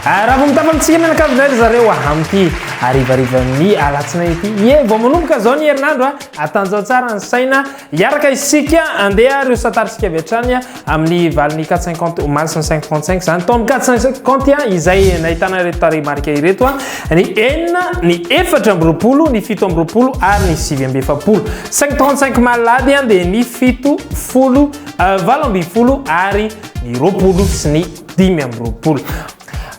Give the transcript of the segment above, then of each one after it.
raha vao mitafantsika mianakavinay zareo amty arivarivan'ny alatsinainy ity vao manomboka zao ny herinandro atanjao tsara ny saina iaraka isika andeha reo satarisika avy hatrany amin'ny valiny 450 marisiny 535 zany taony 450 izay nahitana reto tarehimarika ireto ny enina ny efatra amby roapolo ny fito amby roapolo ary ny sivy amby efapolo 535 malady dia ny fito folo valo amby folo ary ny roapolo sy ny dimy amby roapolo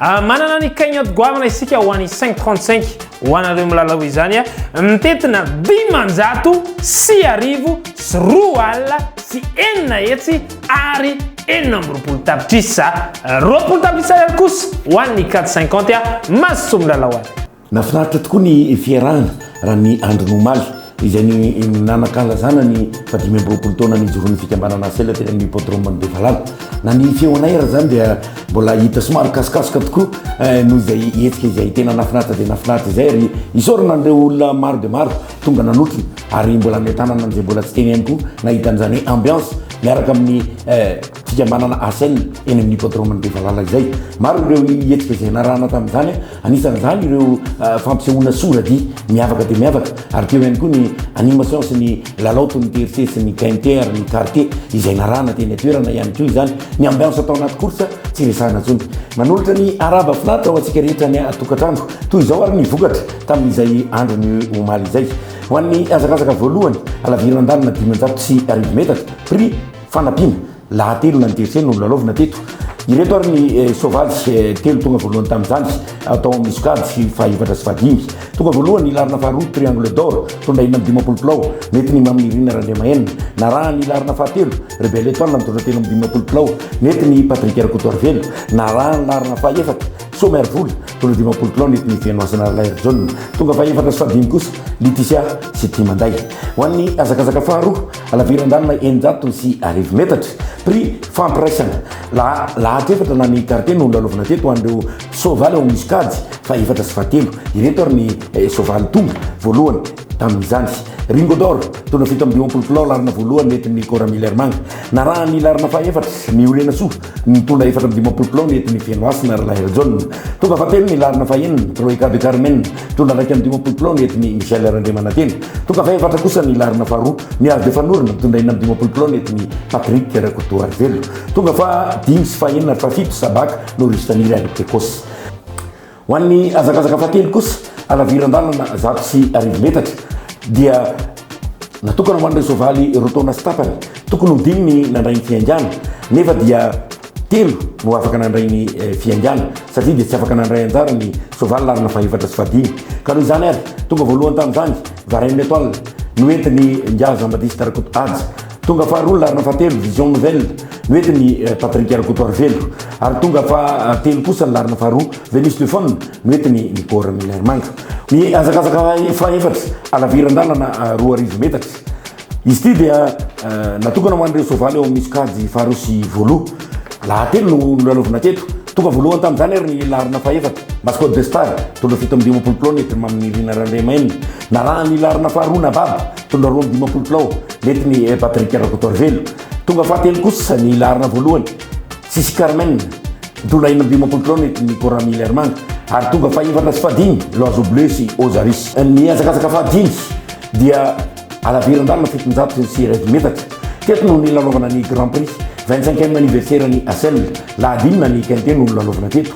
manana ny cagnotte goavana isika ho an'ny 535 ho anareo milalao izany mitetina dimanjato sy arivo sy roa alina sy enina hetsy ary enina amby roapolo tapitrisa roapolo tapitrisa ary kosa ho an'ny 450 maso milalao azy nafinaritra tokoa ny fiarahana raha ny andro nomaly izay ny nanakalazana ny fadimy amby roapolo taona ny joron'ny fikambanana sela teny amin'ny hippodrome ny Bevalala na ny feonay raha zany dia mbola hita somary kasikasika tokoa noho izay hetsika izay tena nafinaritra dia nafinaritra izay ary isorana an'ireo olona maro dia maro tonga nanotony ary mbola mitanana an'izay mbola tsy teny ihany koa nahita an'izany hoe ambiance miaraka amin'ny fikambanana asel eny amin'ny hippodrome ny Bevalala izay maro ireo hetsika izay narahana tamin'izany anisan'izany ireo fampisehoana sorady miavaka dia miavaka ary teo ihany koa ny animation sy ny lalaoto ny TRC sy ny KMT ary ny quartier izay narahana teny atoerana ihany koa izany ny ambiance atao anaty course tsy resahana tsony manolotra ny araba finaritra ho antsika rehetra ny atokatrano toy izao ary ny vokatra tamin'izay andro ny omaly izay ho an'ny azakazaka voalohany alaviran-dalina 500 sy arivo metatra prix fanampiana lahatelo na ny TRC no lalaovina teto ireto ary ny sovaly telo tonga voalohany tamin'izany atao misokady sy fahaefatra sy fahadimy tonga voalohany ilarina faharoa triangle d'or tondra ina amin'ny 10 plao nety ny maminirina randremahenina na raha ny ilarina fahatelo rebelle étoile mitondra telo amin'ny 10 plao nety ny Patrick Arakotoarvelo na raha ny ilarina fahaefatra Somer vola tondra 10 plao nety ny Fianoasana Lair John tonga fahaefatra sy fahadimy kosa Leticia sy Timanday ho an'ny azakazaka faharoa alaviran-dalina 100 sy arivo metatra prix fampiraisana lahatefatra na ny quartier no lalovina teto an'ireo sovaly ao miskady fahaefatra sy fahatelo ireto ary ny sovaly tonga voalohany tamin'izany Ringo d'or tondra fito amin'ny 10 plao larina voalohany nety ny Cora Millermanga na raha ny larina fahaefatra ny Orena Soa ny tondra efatra amin'ny 10 plao nety ny Fianoasana ary Lair John tonga fahatelo ny larina fahaenina Troika de Carmen tondra raiky amin'ny 10 plao nety ny Michel Randriamanantena tonga fahaefatra kosa ny larina faharoa ny Ady Fanorina tondra ina amin'ny 10 plao nety ny Patrick Rakotoarvelo tonga fahadimy sy fahaenina ary fahafito Sabaka no Ristaniry ary Pekosy ho an'ny azakazaka fahatelo kosa alaviran-dalana 100 sy arivo metatra dia natokana ho an'ireo sovaly rotaona sy tapany tokony ho dimy ny nandray ny fiangiana nefa dia telo no afaka nandray ny fiangiana satria dia tsy afaka nandray anjara ny sovaly larina fahaefatra sy fahadimy ka noho izany ary tonga voalohany tamin'izany Varenne Étoile no entiny Ngiaza Jean-Baptiste Rakoto Adja tonga faharoa larina fahatelo Vision Nouvelle no entiny Patrick Arakotoarvelo ary tonga fahatelo kosa ny larina faharoa Venus Stefano no entiny Cora Millermanga ny azakazaka fahaefatra alaviran-dalana 2 metatra izy ty dia natokana ho an'ireo sovaly ao misy kady faharoa sy voaloha lahatelo no lalovina teto tonga voalohany tamin'izany ary ny larina fahaefatra Mascot de Star tondra fito amin'ny 10 plao nety maminirina randremahenina na raha ny larina faharoa na baba tondra 2 amin'ny 10 plao nety ny Patrick Rakotoarvelo tonga fahatelo kosa ny larina voalohany Sisy Carmen tondra 1 amin'ny 10 plao nety ny Cora Millermanga ary tonga fahaefatra sy fahadimy Loiseau Bleu sy Ozaris ny azakazaka fahadimy dia alaviran-dalina 700 sy arivo metatra teto no ny lalaovana ny Grand Prix 25e anniversaire ny Asel lahadimina ny KMT no lalaovina teto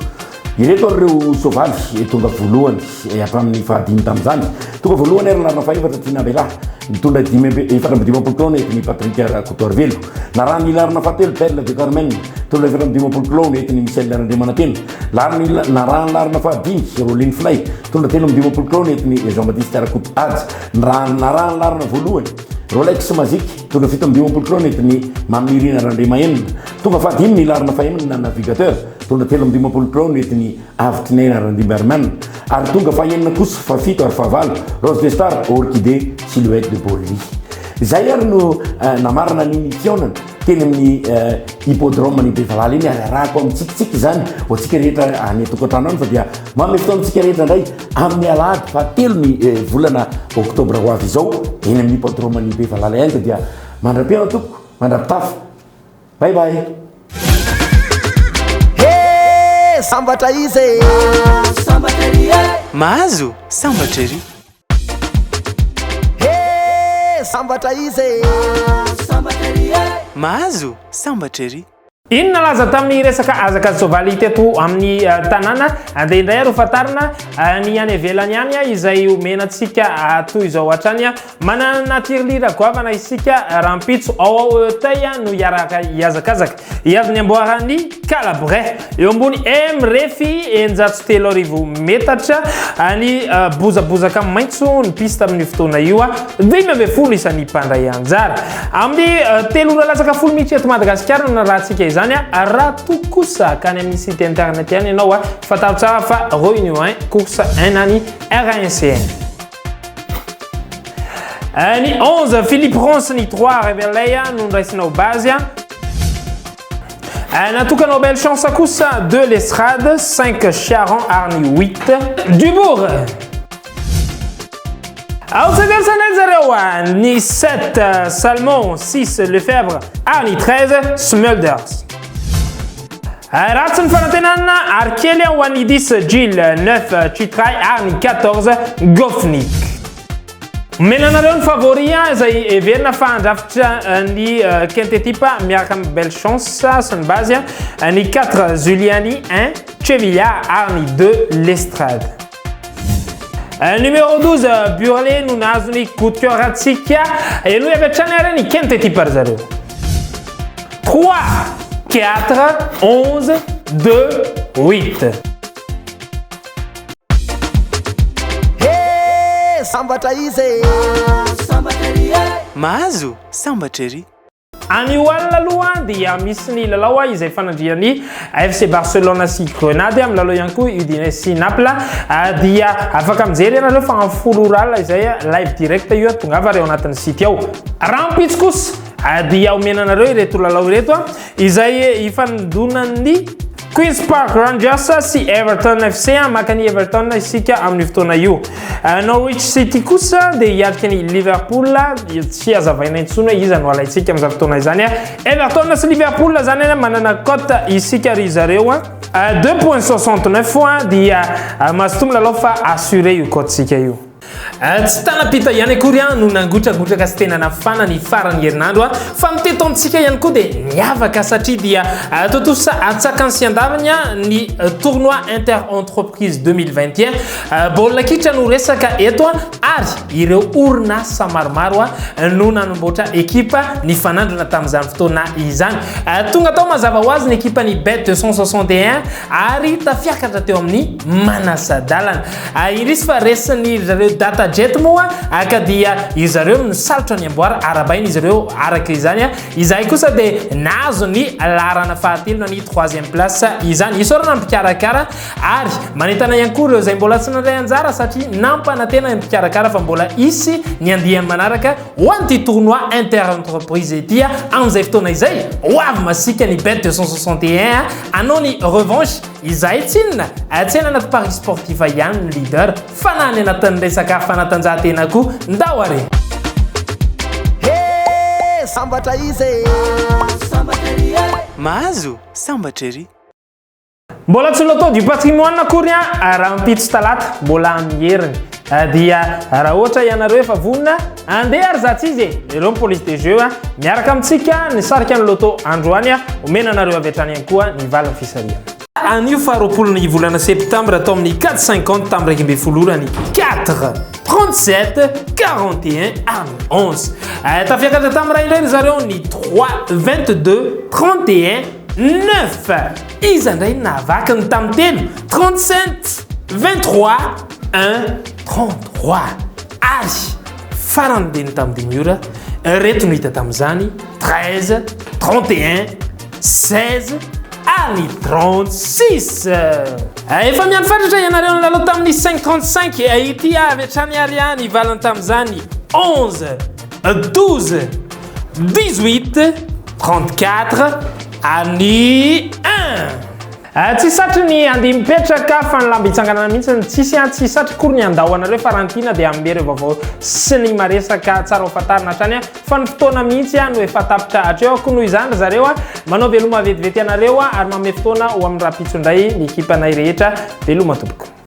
ireto ary ireo sovaly tonga voalohany hatramin'ny fahadimy tamin'izany tonga voalohany ary larina fahaefatra Tinabela mitondra efatra amin'ny 10 plao nety ny Patrick Rakotoarvelo na raha ny larina fahatelo Perle de Carmen tondra efatra amin'ny 10 plao nety ny Michel Randriamanantena na raha ny larina fahadimy Roline Flay tondra telo amin'ny 10 plao nety ny Jean-Baptiste Rakoto Adja na raha ny larina voalohany Rolex Magique tondra fito amin'ny 10 plao nety ny Mamirina Randriamanenina tonga fahadimy ny larina fahaenina Navigateur tondra telo amin'ny 10 plao nety ny Avtinena Randimberman ary tonga fahaenina kosa fahafito ary fahavalo Rose de Star Orchidée Silhouette de Borelli izay ary no namarana ny fionana teny amin'ny hippodrome ny Bevalala iny ary arahako amintsikitsiky zany ho antsika rehetra any atokatrano any fa dia mamy fotoantsika rehetra indray amin'ny alahady fahatelo ny volana oktobra ho avy izao eny amin'ny hippodrome ny Bevalala ihany dia mandra-piana tompoko mandra-pitafy bye bye sambatra izy mahazo sambatra ery sambatra izy mahazo sambatra ery inona laza tamin'ny resaka azaka soavaly teto amin'ny tanàna andeha indray ary fatarina ny any ivelany any izay omenantsika toy izao hatrany manana tirlira goavana isika rampitso ao tay no iaraka iazakazaka iavy ny amboarany Calabrais eo ambony refy enjato telo arivo metatra ny bozabozaka maitso ny pista amin'ny fotoana io 20 isan'ny mpandray anjara amin'ny telo lasaka folo minitra eto Madagasikara na rahantsika izany raha tokosa kany amin'ny site internet ihany ianao fataro tsara fa réunion 1 course 1 any RNCN ny 11 Philippe Ronce ny 3 Revelay no ndraisinao base natokanao belle chance kosa 2 Lestrade 5 Charon ary 8 Dubourg Autsagalsanay zareo ny 7 Salmon 6 Lefebvre ary 13 Smulders ratsy ny fanantenana ary kely ho an'ny 10 Gilles 9 Chitray ary 14 Gofnik menanareo ny favori izay everina fa andrafitra ny Quintet-type miaraka amin'ny belle chance sy ny base ny 4 Zuliani 1 Chevillard ary 2 Lestrade numéro 12 Burley no nahazo ny coup de cœur atsika elo avetrany ary ny Quintet-type ary zareo 3 4 11 2 8 sambatra izy mahazo sambatra ery any olona aloha dia misy ny lalao izay fanandriany FC Barcelona sy Grenade amin'ny lalao ihany koa Udinese sy Naples dia afaka mijery ianareo fa folo rala izay live direct io tongava reo anatin'ny site ao rampitso kosa dia omenanareo ireto lalao ireto izay ifanodonan'ny Queen's Park Rangers sy Everton FC maka ny Everton isika amin'ny fotoana io Norwich City kosa dia hiarika ny Liverpool tsy azavaina intsony izy no alaitsika amin'izany fotoana izany Everton sy Liverpool zany manana cote isika ry zareo 2.69 dia mazotomy lalao fa assuré io cote sika io tsy tanapita ihany akory no nangotragotraka sy tena nafana ny farany herinandro fa mitetontsika ihany koa dia miavaka satria dia totosa atsaka ny siandavanya ny tournoi inter-entreprise 2021 baolina kitra no resaka eto ary ireo orinasa maromaro no nanomboatra ekipa ny fanandrona tamin'izany fotoana izany tonga tao mazava ho azy ny ekipa ny Bet 261 ary tafiakatra teo amin'ny manasadalana indrisy fa resiny zareo data jet moa aka dia izareo nisalotra ny amboara arabaina izareo araka izany izay kosa dia nahazo ny larana fahatelo ny 3e place izany isorana mpikarakara ary manentana ihany koa ireo izay mbola tsy nandray anjara satria nampanantena mpikarakara fa mbola isy ny andiany manaraka ho an'ity tournoi inter-entreprise ety amin'izay fotoana izay ho avy masika ny Bet 261 anao ny revanche izay tsinona tsena anaty paris sportif ihany ny leader fanany anatin'ny resaka fanatanjahantena koa ndao are sambatra izy mahazo sambatra ery mbola tsy loto du patrimoine akory rahampitso talata mbola mieriny dia raha ohatra ianareo efa vonina andeha ary zatsy izy ireo police de jeu miaraka amintsika ny sarika ny loto androany omenanareo avy hatrany ihany koa ny valiny fisariana anio faharoapolony volana septembre atao amin'ny 450 tamin'ny raiky amby folorany 4 37 41 ary 11 tafiakatra tamin'ny raha indray zareo ny 3 22 31 9 izy indray navakany tamin'ny telo 37 23 1 33 ary farany be ny tamin'ny dimiora reto no hita tamin'izany 13 31 16 ary 36 efa miany fatratra ianareo ny lalao tamin'ny 535 ity avy hatrany ariany valany tamin'izany 11 12 18 34 ary 1 Tsy satry ny andeha mipetraka fa ny lamba itsanganana mihitsy tsy satry kory ny andahoanareo farantina dia ambereo vaovao sy ny maresaka tsara hofantarina hatrany fa ny fotoana mihitsy no efa tapitra hatreo ko noho izany zareo manao veloma vetivety anareo ary manome fotoana ho amin'ny raha-pitso indray ny ekipanay rehetra veloma tompoko.